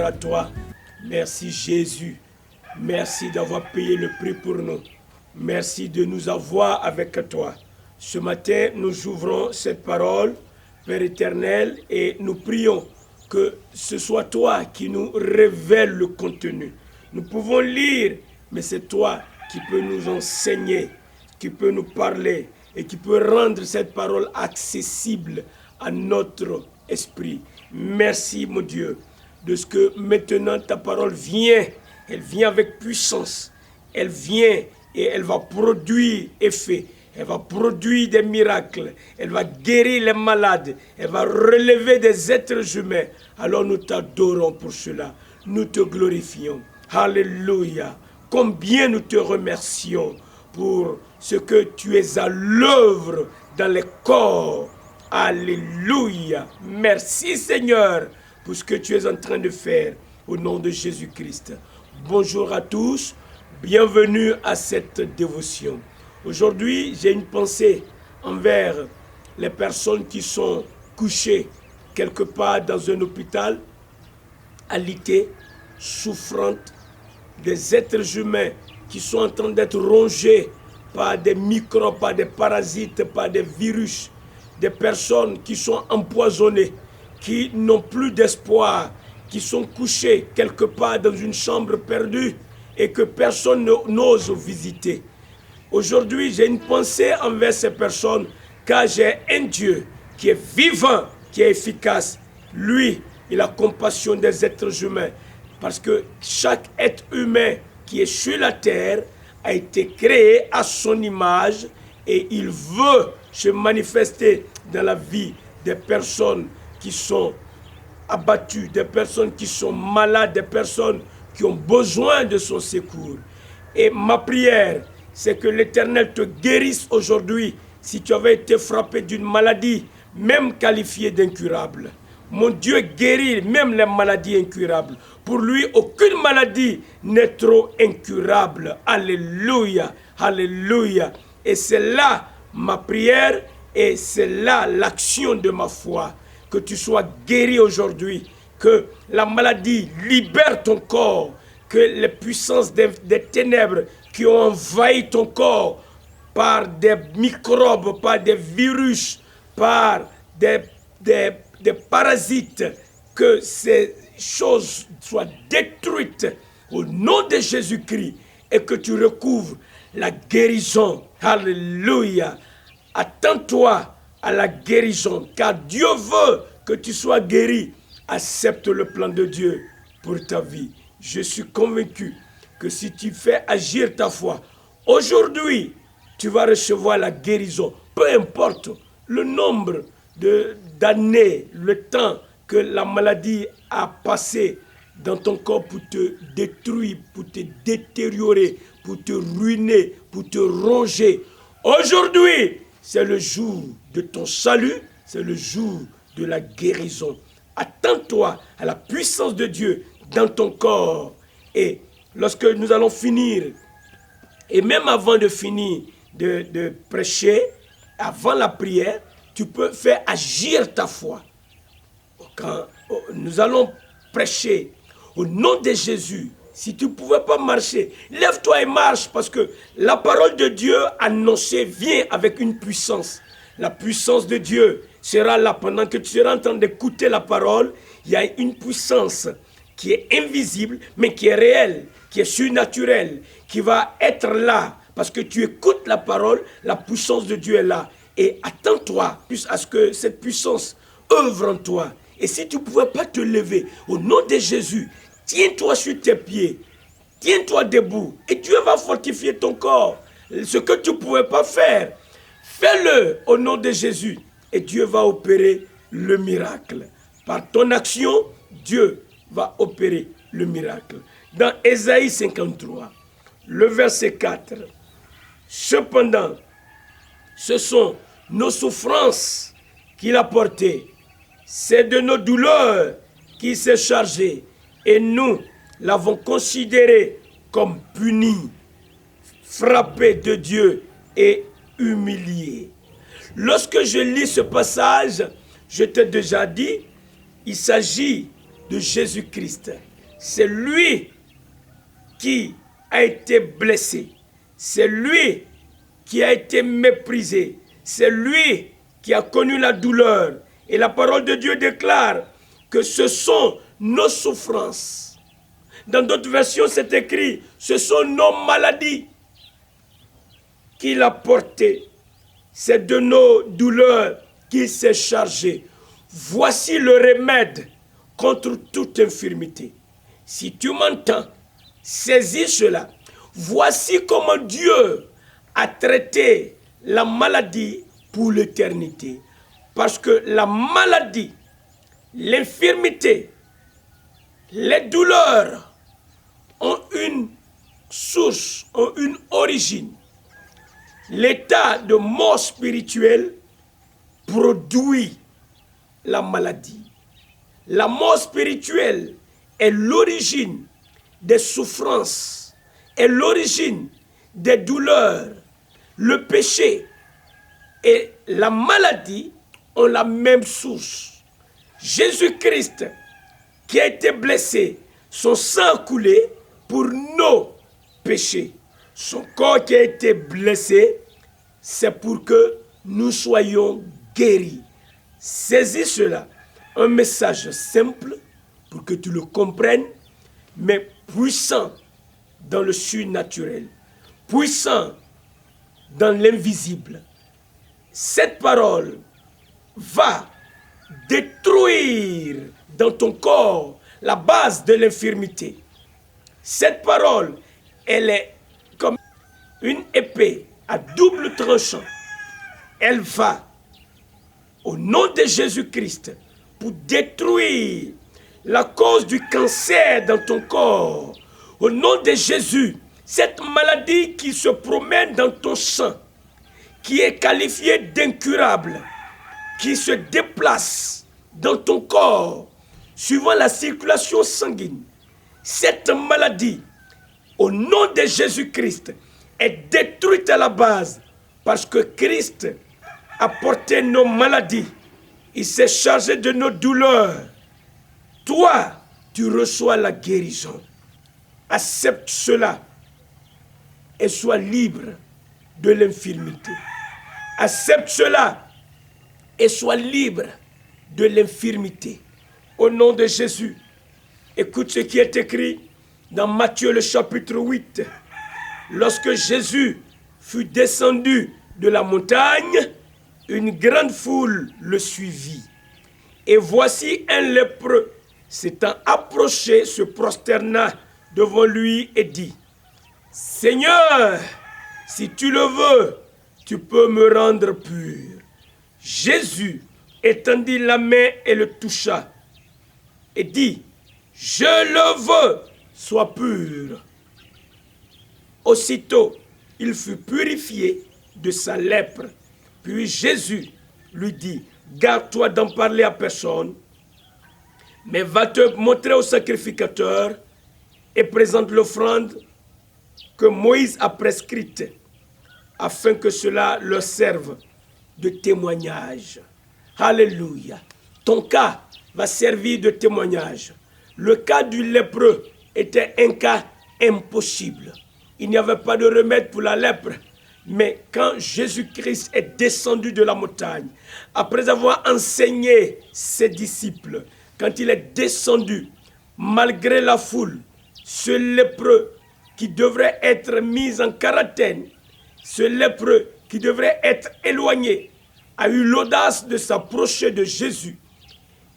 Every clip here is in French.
à toi. Merci Jésus. Merci d'avoir payé le prix pour nous. Merci de nous avoir avec toi. Ce matin, nous ouvrons cette parole, Père éternel, et nous prions que ce soit toi qui nous révèle le contenu. Nous pouvons lire, mais c'est toi qui peux nous enseigner, qui peut nous parler et qui peut rendre cette parole accessible à notre esprit. Merci, mon Dieu, de ce que maintenant ta parole vient. Elle vient avec puissance. Elle vient et elle va produire effet. Elle va produire des miracles. Elle va guérir les malades. Elle va relever des êtres humains. Alors nous t'adorons pour cela. Nous te glorifions. Alléluia. Combien nous te remercions pour ce que tu es à l'œuvre dans les corps. Alléluia. Merci Seigneur pour ce que tu es en train de faire au nom de Jésus-Christ. Bonjour à tous. Bienvenue à cette dévotion. Aujourd'hui, j'ai une pensée envers les personnes qui sont couchées quelque part dans un hôpital, alitées, souffrantes, des êtres humains qui sont en train d'être rongés par des microbes, par des parasites, par des virus, des personnes qui sont empoisonnées, qui n'ont plus d'espoir, qui sont couchées quelque part dans une chambre perdue et que personne n'ose visiter. Aujourd'hui, j'ai une pensée envers ces personnes, car j'ai un Dieu qui est vivant, qui est efficace. Lui, il a compassion des êtres humains, parce que chaque être humain qui est sur la terre a été créé à son image et il veut se manifester dans la vie des personnes qui sont abattues, des personnes qui sont malades, des personnes qui ont besoin de son secours. Et ma prière, c'est que l'Éternel te guérisse aujourd'hui si tu avais été frappé d'une maladie, même qualifiée d'incurable. Mon Dieu guérit même les maladies incurables. Pour lui, aucune maladie n'est trop incurable. Alléluia, alléluia. Et c'est là ma prière et c'est là l'action de ma foi. Que tu sois guéri aujourd'hui, que la maladie libère ton corps, que les puissances des ténèbres qui ont envahi ton corps par des microbes, par des virus, par des parasites, que ces choses soient détruites au nom de Jésus-Christ et que tu recouvres la guérison. Alléluia. Attends-toi à la guérison, car Dieu veut que tu sois guéri. Accepte le plan de Dieu pour ta vie. Je suis convaincu que si tu fais agir ta foi, aujourd'hui, tu vas recevoir la guérison. Peu importe le nombre d'années, le temps que la maladie a passé dans ton corps pour te détruire, pour te détériorer, pour te ruiner, pour te ronger. Aujourd'hui, c'est le jour de ton salut, c'est le jour de la guérison. Attends-toi à la puissance de Dieu dans ton corps. Et lorsque nous allons finir, et même avant de finir de prêcher, avant la prière, tu peux faire agir ta foi. Quand nous allons prêcher au nom de Jésus, si tu ne pouvais pas marcher, lève-toi et marche, parce que la parole de Dieu annoncée vient avec une puissance. La puissance de Dieu sera là pendant que tu seras en train d'écouter la parole. Il y a une puissance qui est invisible, mais qui est réelle, qui est surnaturelle, qui va être là, parce que tu écoutes la parole, la puissance de Dieu est là. Et attends-toi à ce que cette puissance œuvre en toi. Et si tu ne pouvais pas te lever, au nom de Jésus, tiens-toi sur tes pieds, tiens-toi debout, et Dieu va fortifier ton corps. Ce que tu ne pouvais pas faire, fais-le au nom de Jésus, et Dieu va opérer le miracle. Par ton action, Dieu va opérer le miracle. Dans Ésaïe 53, le verset 4, cependant, ce sont nos souffrances qu'il a portées, c'est de nos douleurs qu'il s'est chargé, et nous l'avons considéré comme puni, frappé de Dieu et humilié. Lorsque je lis ce passage, je t'ai déjà dit, il s'agit de Jésus-Christ. C'est lui qui a été blessé. C'est lui qui a été méprisé. C'est lui qui a connu la douleur. Et la parole de Dieu déclare que ce sont nos souffrances. Dans d'autres versions, c'est écrit, ce sont nos maladies qu'il a portées. C'est de nos douleurs qu'il s'est chargé. Voici le remède contre toute infirmité. Si tu m'entends, saisis cela. Voici comment Dieu a traité la maladie pour l'éternité. Parce que la maladie, l'infirmité, les douleurs ont une source, ont une origine. L'état de mort spirituelle produit la maladie. La mort spirituelle est l'origine des souffrances, est l'origine des douleurs. Le péché et la maladie ont la même source. Jésus-Christ, qui a été blessé, son sang a coulé pour nos péchés. Son corps qui a été blessé, c'est pour que nous soyons guéris. Saisis cela. Un message simple pour que tu le comprennes, mais puissant dans le surnaturel, puissant dans l'invisible. Cette parole va détruire dans ton corps la base de l'infirmité. Cette parole, elle est comme une épée à double tranchant. Elle va, au nom de Jésus-Christ, pour détruire la cause du cancer dans ton corps. Au nom de Jésus, cette maladie qui se promène dans ton sang, qui est qualifiée d'incurable, qui se déplace dans ton corps, suivant la circulation sanguine. Cette maladie, au nom de Jésus-Christ, est détruite à la base, parce que Christ a porté nos maladies. Il s'est chargé de nos douleurs. Toi, tu reçois la guérison. Accepte cela et sois libre de l'infirmité. Accepte cela et sois libre de l'infirmité. Au nom de Jésus, écoute ce qui est écrit dans Matthieu le chapitre 8. Lorsque Jésus fut descendu de la montagne, une grande foule le suivit. Et voici un lépreux s'étant approché, se prosterna devant lui et dit, « Seigneur, si tu le veux, tu peux me rendre pur. » Jésus étendit la main et le toucha et dit, « Je le veux, sois pur. » Aussitôt, il fut purifié de sa lèpre. Puis Jésus lui dit, « Garde-toi d'en parler à personne, mais va te montrer au sacrificateur et présente l'offrande que Moïse a prescrite, afin que cela leur serve de témoignage. » Alléluia. Ton cas va servir de témoignage. Le cas du lépreux était un cas impossible. Il n'y avait pas de remède pour la lèpre. Mais quand Jésus-Christ est descendu de la montagne, après avoir enseigné ses disciples, quand il est descendu, malgré la foule, ce lépreux qui devrait être mis en quarantaine, ce lépreux qui devrait être éloigné, a eu l'audace de s'approcher de Jésus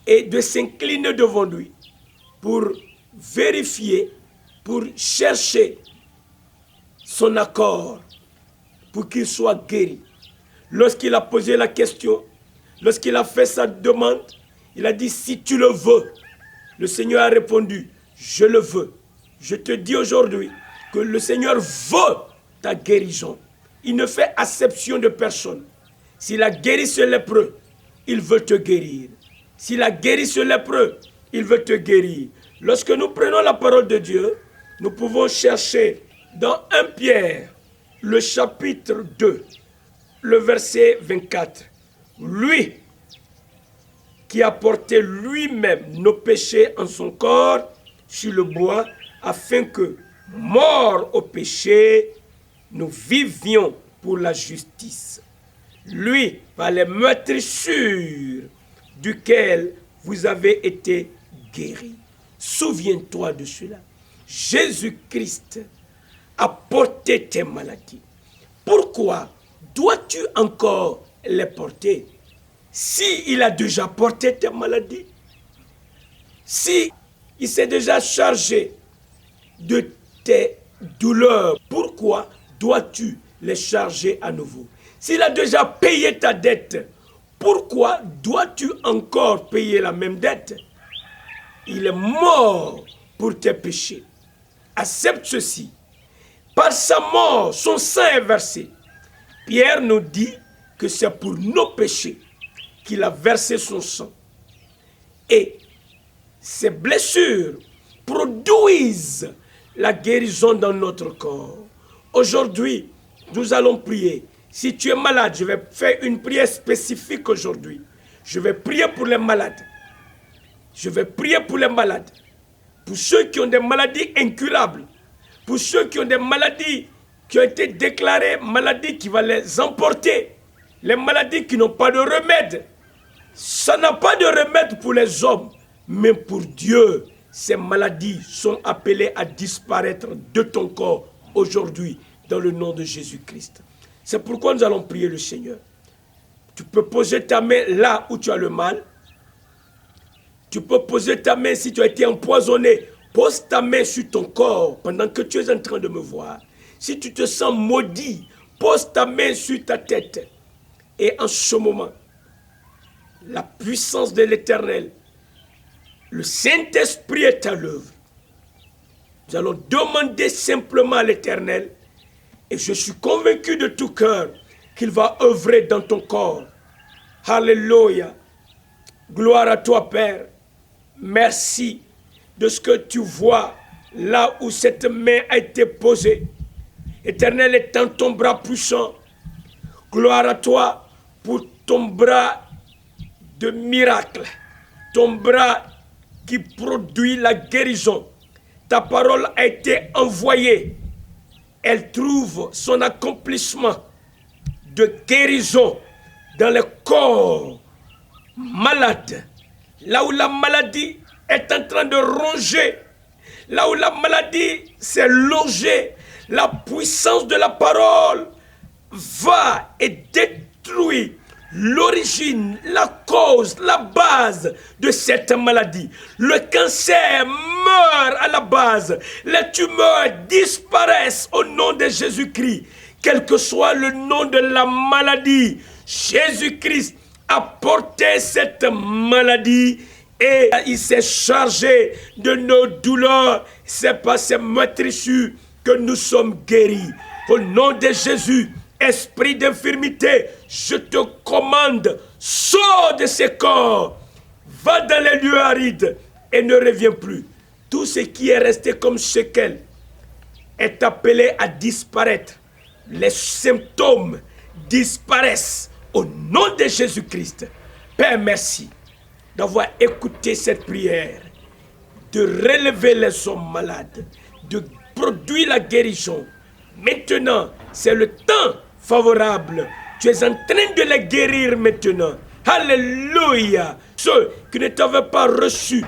et de s'incliner devant lui pour vérifier, pour chercher son accord, pour qu'il soit guéri. Lorsqu'il a posé la question, lorsqu'il a fait sa demande, il a dit, si tu le veux. Le Seigneur a répondu, je le veux. Je te dis aujourd'hui que le Seigneur veut ta guérison. Il ne fait acception de personne. S'il a guéri ce lépreux, il veut te guérir. S'il a guéri ce lépreux, il veut te guérir. Lorsque nous prenons la parole de Dieu, nous pouvons chercher dans 1 Pierre, le chapitre 2, le verset 24. Lui qui a porté lui-même nos péchés en son corps sur le bois, afin que, morts au péché, nous vivions pour la justice. Lui, par les meurtrissures duquel vous avez été guéris. Souviens-toi de cela. Jésus-Christ a porté tes maladies. Pourquoi dois-tu encore les porter? Si il a déjà porté tes maladies, si il s'est déjà chargé de tes douleurs, pourquoi dois-tu les charger à nouveau? S'il a déjà payé ta dette, pourquoi dois-tu encore payer la même dette? Il est mort pour tes péchés. Accepte ceci. Par sa mort, son sang est versé. Pierre nous dit que c'est pour nos péchés qu'il a versé son sang. Et ces blessures produisent la guérison dans notre corps. Aujourd'hui, nous allons prier. Si tu es malade, je vais faire une prière spécifique aujourd'hui. Je vais prier pour les malades. Je vais prier pour les malades. Pour ceux qui ont des maladies incurables. Pour ceux qui ont des maladies qui ont été déclarées maladies qui vont les emporter. Les maladies qui n'ont pas de remède. Ça n'a pas de remède pour les hommes. Mais pour Dieu, ces maladies sont appelées à disparaître de ton corps aujourd'hui dans le nom de Jésus-Christ. C'est pourquoi nous allons prier le Seigneur. Tu peux poser ta main là où tu as le mal. Tu peux poser ta main si tu as été empoisonné. Pose ta main sur ton corps pendant que tu es en train de me voir. Si tu te sens maudit, pose ta main sur ta tête. Et en ce moment, la puissance de l'Éternel, le Saint-Esprit est à l'œuvre. Nous allons demander simplement à l'Éternel, et je suis convaincu de tout cœur qu'il va œuvrer dans ton corps. Alléluia. Gloire à toi, Père. Merci de ce que tu vois là où cette main a été posée. Éternel, étends ton bras puissant. Gloire à toi pour ton bras de miracle. Ton bras qui produit la guérison. Ta parole a été envoyée. Elle trouve son accomplissement de guérison dans le corps malade. Là où la maladie est en train de ronger, là où la maladie s'est logée, la puissance de la parole va et détruit l'origine, la cause, la base de cette maladie. Le cancer meurt à la base. Les tumeurs disparaissent au nom de Jésus-Christ. Quel que soit le nom de la maladie, Jésus-Christ a porté cette maladie et il s'est chargé de nos douleurs. C'est par ces meurtrissures que nous sommes guéris. Au nom de Jésus, esprit d'infirmité, je te commande, sors de ces corps, va dans les lieux arides et ne reviens plus. Tout ce qui est resté comme séquelle est appelé à disparaître. Les symptômes disparaissent au nom de Jésus-Christ. Père, merci d'avoir écouté cette prière, de relever les hommes malades, de produire la guérison. Maintenant, c'est le temps favorable. Tu es en train de les guérir maintenant. Alléluia. Ceux qui ne t'avaient pas reçu,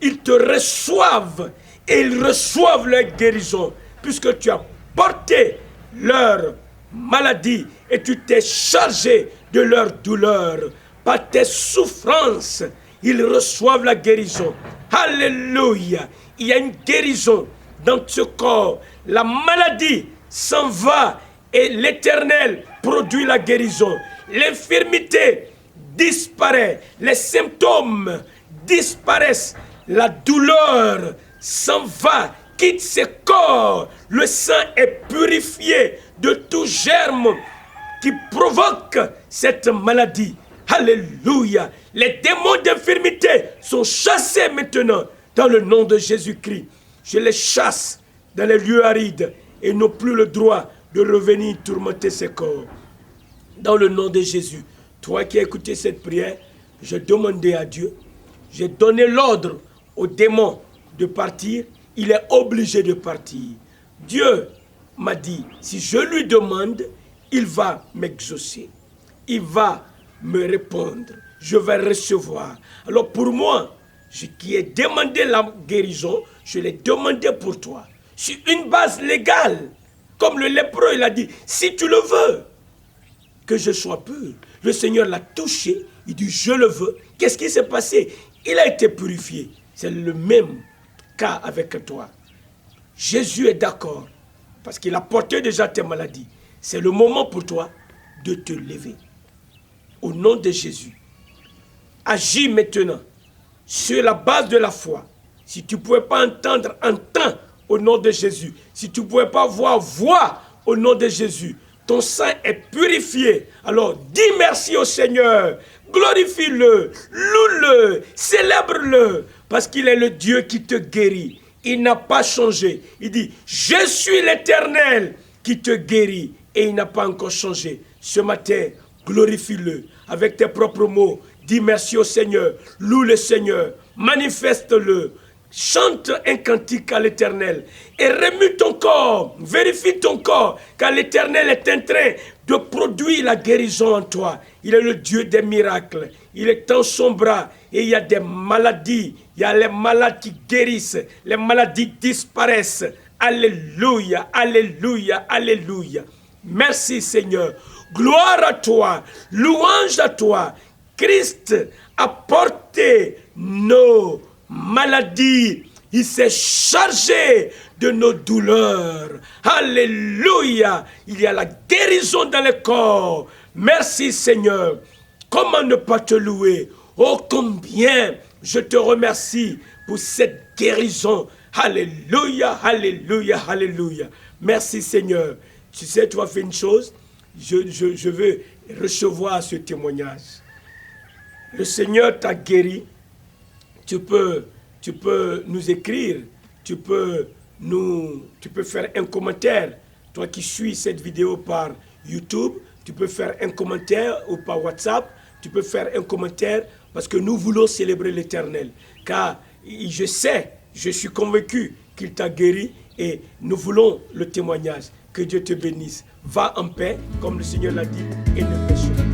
ils te reçoivent et ils reçoivent leur guérison puisque tu as porté leur maladie et tu t'es chargé de leur douleur. Par tes souffrances, ils reçoivent la guérison. Alléluia. Il y a une guérison dans ce corps. La maladie s'en va et l'Éternel produit la guérison. L'infirmité disparaît. Les symptômes disparaissent. La douleur s'en va, quitte ce corps. Le sang est purifié de tout germe qui provoque cette maladie. Alléluia. Les démons d'infirmité sont chassés maintenant dans le nom de Jésus-Christ. Je les chasse dans les lieux arides et n'ont plus le droit de revenir tourmenter ces corps. Dans le nom de Jésus, toi qui as écouté cette prière, j'ai demandé à Dieu, j'ai donné l'ordre aux démons de partir, il est obligé de partir. Dieu m'a dit, si je lui demande, il va m'exaucer. Il va me répondre. Je vais recevoir. Alors pour moi, qui ai demandé la guérison, je l'ai demandé pour toi. Sur une base légale. Comme le lépreux, il a dit, si tu le veux, que je sois pur. Le Seigneur l'a touché, il dit, je le veux. Qu'est-ce qui s'est passé? Il a été purifié. C'est le même cas avec toi. Jésus est d'accord, parce qu'il a porté déjà tes maladies. C'est le moment pour toi de te lever. Au nom de Jésus, agis maintenant sur la base de la foi. Si tu ne pouvais pas entendre, entends au nom de Jésus. Si tu ne pouvais pas voir, vois au nom de Jésus. Ton sang est purifié. Alors dis merci au Seigneur. Glorifie-le, loue-le, célèbre-le. Parce qu'il est le Dieu qui te guérit. Il n'a pas changé. Il dit, je suis l'Éternel qui te guérit. Et il n'a pas encore changé. Ce matin, glorifie-le avec tes propres mots. Dis merci au Seigneur. Loue le Seigneur. Manifeste-le. Chante un cantique à l'Éternel et remue ton corps, vérifie ton corps, car l'Éternel est en train de produire la guérison en toi. Il est le Dieu des miracles. Il est dans son bras et il y a des maladies. Il y a les malades qui guérissent, les maladies disparaissent. Alléluia, alléluia, alléluia. Merci Seigneur. Gloire à toi, louange à toi. Christ a porté nos maladies, il s'est chargé de nos douleurs. Alléluia, il y a la guérison dans le corps. Merci Seigneur. Comment ne pas te louer? Oh combien je te remercie pour cette guérison. Alléluia, alléluia, alléluia. Merci Seigneur. Tu sais, tu vas faire une chose. Je veux recevoir ce témoignage. Le Seigneur t'a guéri. Tu peux nous écrire, tu peux faire un commentaire. Toi qui suis cette vidéo par YouTube, tu peux faire un commentaire ou par WhatsApp, tu peux faire un commentaire parce que nous voulons célébrer l'Éternel. Car je sais, je suis convaincu qu'il t'a guéri et nous voulons le témoignage. Que Dieu te bénisse. Va en paix, comme le Seigneur l'a dit, et ne péche pas.